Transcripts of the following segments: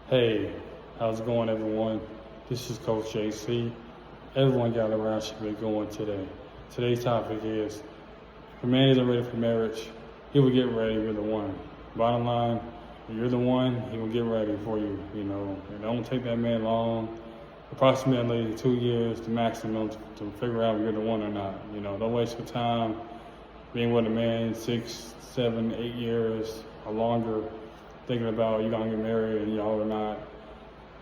Hey, how's it going, everyone? This is Coach JC. Everyone got around should be going today. Today's topic is, if a man isn't ready for marriage, he will get ready. You're the one. Bottom line, if you're the one, he will get ready for you. It don't take that man long, approximately 2 years to maximum to figure out if you're the one or not. Don't waste your time being with a man 6, 7, 8 years or longer, thinking about you gonna get married and y'all are not.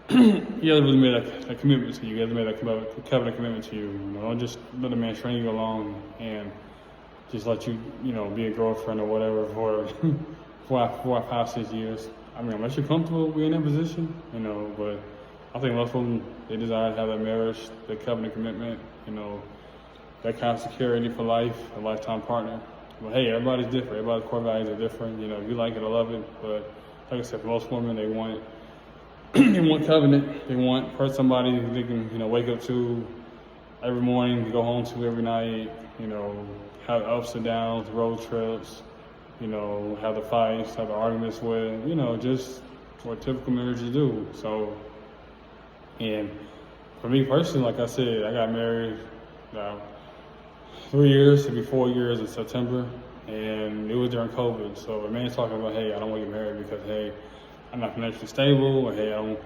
He hasn't really made a commitment to you. He hasn't made a covenant commitment to you. Don't just let a man string you along and just let you, be a girlfriend or whatever for 4, 5, 6 years. I mean, unless you're comfortable being in that position, but I think most of them, they desire to have that marriage, the covenant commitment, that kind of security for life, a lifetime partner. But hey, everybody's different. Everybody's core values are different. If you like it, I love it. But like I said, for most women, they want they want covenant. They want somebody they can wake up to every morning, go home to every night. Have ups and downs, road trips. Have the fights, have the arguments with. Just what typical marriages do. So, and for me personally, like I said, I got married 3 years, it'll be 4 years in September, and it was during COVID. So a man's talking about, hey, I don't want to get married because, hey, I'm not financially stable, or hey, I don't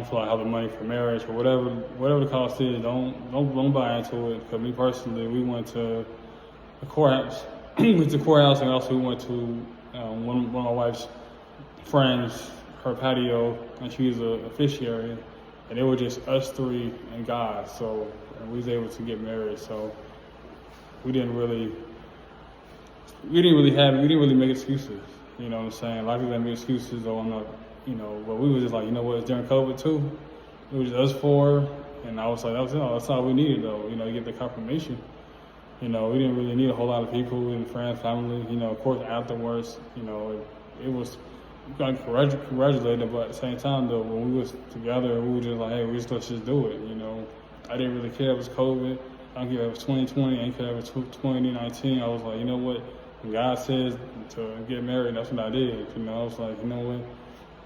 feel like I have the money for marriage, or whatever the cost is. Don't buy into it. Because me personally, we went to the courthouse. We went to the courthouse, and also we went to one of my wife's friends, her patio, and she was a officiary, and it was just us three and God. So and we was able to get married. So we didn't really make excuses. You know what I'm saying? A lot of people make excuses, or I'm not, but we were just like, it's during COVID too. It was just us four, and I was like, that's all we needed though, to get the confirmation. We didn't really need a whole lot of people, and friends, family, of course afterwards, it was, we got congratulated, but at the same time though, when we was together, we were just like, hey, let's just do it, I didn't really care if it was COVID. I don't care if it was 2020, I didn't care if it was 2019. I was like, what? When God says to get married, that's what I did. I was like, what?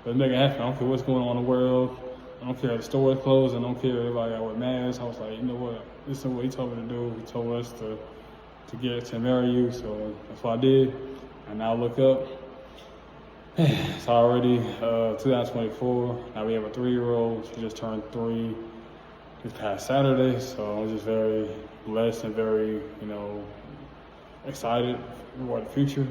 Let's make it happen. I don't care what's going on in the world. I don't care if the store is closed. I don't care if everybody got with masks. I was like, what? This is what he told me to do. He told us to marry you. So that's what I did. And now look up. It's already 2024. Now we have a 3-year-old. She just turned 3 this past Saturday, so I'm just very blessed and very, excited for the future.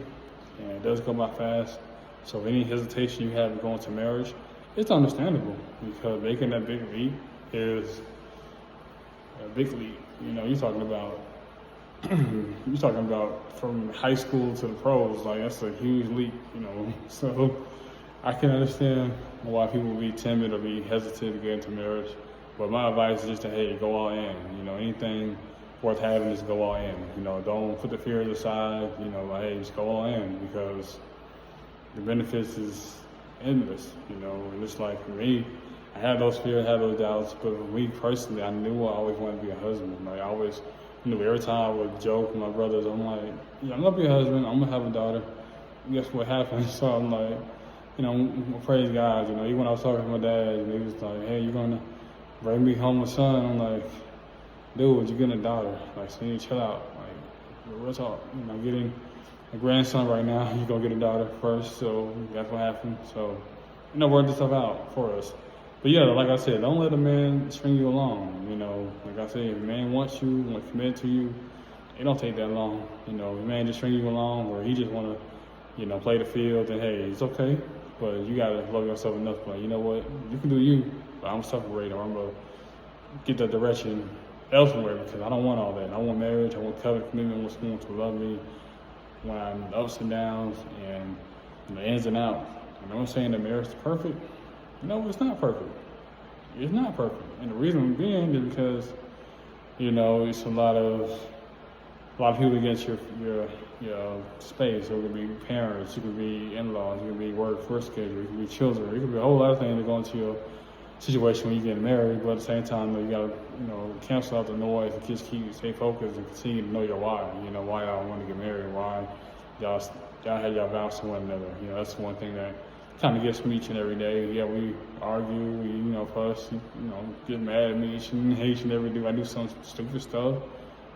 And it does go by fast. So any hesitation you have going to marriage, it's understandable, because making that big leap is a big leap. You're talking about from high school to the pros, like that's a huge leap, So I can understand why people would be timid or be hesitant to get into marriage. But my advice is just to, hey, go all in. Anything worth having is go all in. Don't put the fears aside. Hey, just go all in, because the benefits is endless. And it's like for me, I had those fears, I had those doubts. But for me personally, I knew I always wanted to be a husband. Like I always knew every time I would joke with my brothers, I'm like, I'm gonna be a husband. I'm gonna have a daughter. And guess what happened? So I'm like, praise God. Even when I was talking to my dad, he was like, hey, you're gonna bring me home a son. I'm like, dude, you're getting a daughter. Like, so you need to chill out. Like, real talk. Getting a grandson right now, you're gonna get a daughter first. So that's what happened. So, work this stuff out for us. But yeah, like I said, don't let a man string you along. Like I said, if a man wants you, wants to commit to you, it don't take that long. If a man just string you along, or he just wanna, play the field, then hey, it's okay. But you gotta love yourself enough. But you know what? You can do you. But I'm separated, or I'm gonna get that direction elsewhere, because I don't want all that. I want marriage, I want covenant commitment, I want someone to love me when I'm ups and downs and the ins and outs. I'm saying that marriage is perfect. No, it's not perfect. It's not perfect. And the reason being is because, it's a lot of people against your space. So it could be parents, it could be in-laws, it could be work schedule, it could be children, it could be a whole lot of things that go into your situation when you get married. But at the same time, you gotta cancel out the noise and just stay focused and continue to know your why. Why y'all want to get married, why y'all had y'all vows to one another. That's one thing that kind of gets me each and every day. Yeah, we argue, we, fuss, get mad at me each and every day. I do some stupid stuff.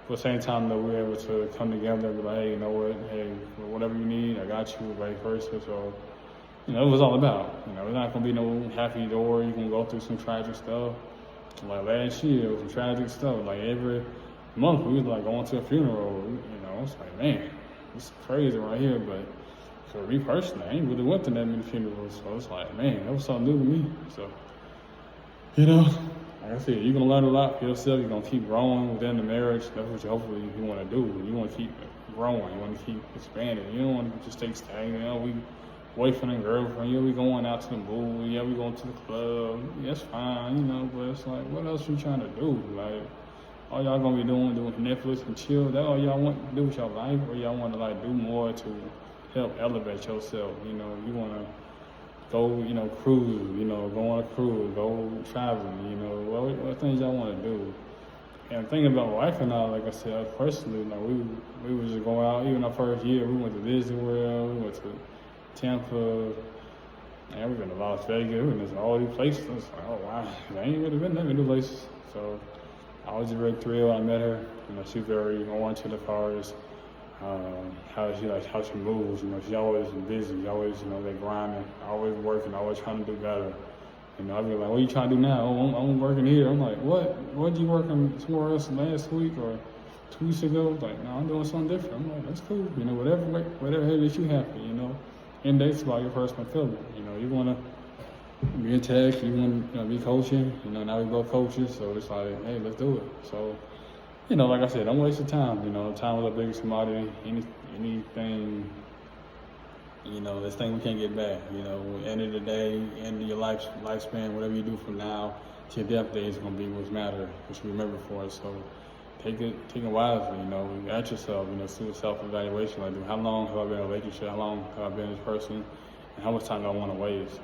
But at the same time, though, we're able to come together and be like, hey, you know what? Hey, whatever you need, I got you, vice versa. So, it was all about. It's not going to be no happy door. You're going to go through some tragic stuff. Like last year, it was some tragic stuff. Like every month, we was like going to a funeral. It's like, man, it's crazy right here. But for me personally, I ain't really went to that many funerals. So it's like, man, that was something new to me. So, like I said, you're going to learn a lot for yourself. You're going to keep growing within the marriage. That's what hopefully you want to do. You want to keep growing. You want to keep expanding. You don't want to just stay stagnant. We boyfriend and girlfriend, we going out to the movie, we going to the club, that's fine, but it's like, what else you trying to do? Like, all y'all gonna be doing Netflix and chill, that all y'all want to do with your life, or y'all want to like do more to help elevate yourself, you wanna go, cruise, go on a cruise, go traveling, what things y'all wanna do. And thinking about my wife and I, like I said, personally, we would just go out, even our first year, we went to Disney World, we went to Tampa, and we've been to Las Vegas, we've been to all these places. I was like, oh wow, I ain't really been that many places. So I was just really thrilled when I met her. She's very oriented as far as how she moves. She's always busy, she's always, they grinding, always working, always trying to do better. I'd be like, what are you trying to do now? Oh, I'm working here. I'm like, what? What you working somewhere else last week or 2 weeks ago? Like, no, I'm doing something different. I'm like, that's cool. Whatever makes you happy, And that's about your personal feeling. You want to be in tech, you want to be coaching. Now we both coaches, so it's like, hey, let's do it. So, like I said, don't waste your time. Time is the biggest commodity. Anything, this thing we can't get back. End of the day, end of your lifespan, whatever you do from now to your death day is going to be what's matter, what you remember for it. So take it wisely, ask yourself, do a self-evaluation, like, how long have I been in a relationship, how long have I been this person, and how much time do I want to waste,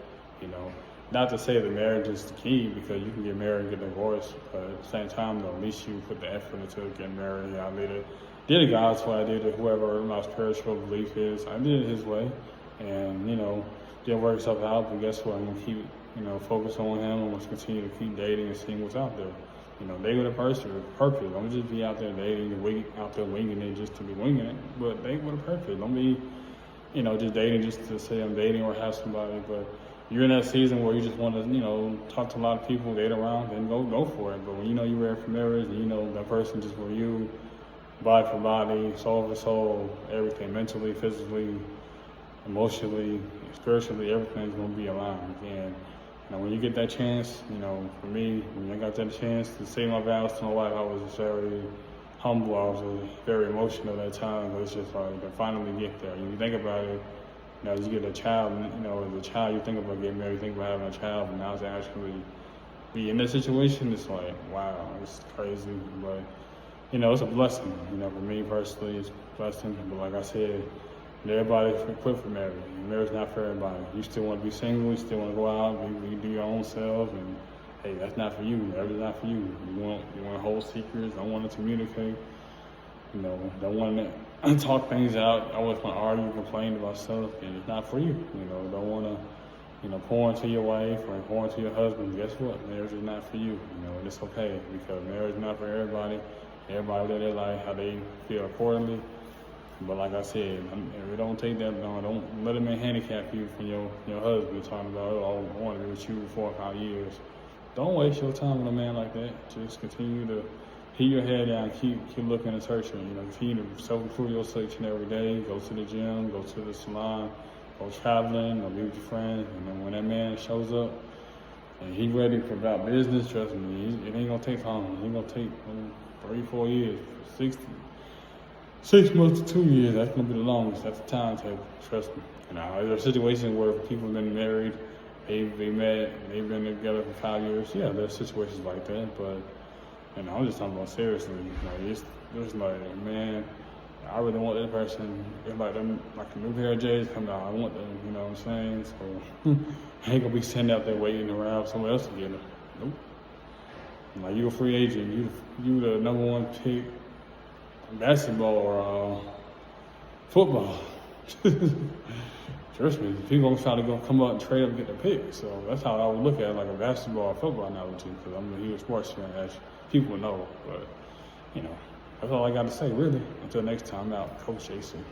Not to say that marriage is the key, because you can get married and get divorced, but at the same time, though, at least you put the effort into getting married. I did it God's way, I did it whoever my spiritual belief is, I did it His way, and, didn't work itself out, but guess what, I'm going to keep, focus on Him, I'm going to continue to keep dating and seeing what's out there. Date with a person with purpose. Don't just be out there dating and out there winging it just to be winging it, but date with a purpose. Don't be, just dating just to say I'm dating or have somebody, but you're in that season where you just want to, talk to a lot of people, date around, then go for it. But when you're ready for marriage and that person just for you, body for body, soul for soul, everything, mentally, physically, emotionally, spiritually, everything's going to be aligned. And when you get that chance, for me, when I got that chance to say my vows to my wife, I was very humble. I was very emotional at that time. But it's just like to finally get there. You think about it, as you get a child, as a child, you think about getting married, you think about having a child, but now to actually be in that situation, it's like, wow, it's crazy. But, it's a blessing. For me personally, it's a blessing. But like I said, everybody's equipped for marriage. Marriage is not for everybody. You still want to be single, you still want to go out, you do your own self, and hey, that's not for you. Marriage is not for you. You want to hold secrets, don't want to communicate, don't want to talk things out. Always want to argue, complain about stuff, and it's not for you. Don't want to, pour into your wife or pour into your husband. Guess what? Marriage is not for you. And it's okay, because marriage is not for everybody. Everybody live their life how they feel accordingly. But like I said, it don't take that long. Don't let a man handicap you from your husband talking about, oh, I want to be with you for 4 or 5 years. Don't waste your time with a man like that. Just continue to keep your head down, keep looking and searching. Continue to self-improve yourself each and every day. Go to the gym, go to the salon, go traveling, go be with your friends. And then when that man shows up and he's ready for about business, trust me, it ain't gonna take long. It ain't gonna take 3-4 years, 6 months to 2 years, that's going to be the longest. That's the time table, trust me. There are situations where people have been married, they met, they've been together for 5 years. Yeah, there's situations like that, but I'm just talking about seriously. It's like, man, I really want that person. It's like them, like a new pair of J's come out. I want them, you know what I'm saying? So I ain't gonna be sitting out there waiting around for someone else to get them. Nope. Like, you a free agent, you the number 1 pick. Basketball or football. trust me, people gonna try to go come up and trade up and get the pick. So that's how I would look at it, like a basketball or football analogy, because I'm a huge sports fan, as people know. But, you know, that's all I got to say, really. Until next time, out, Coach Jason.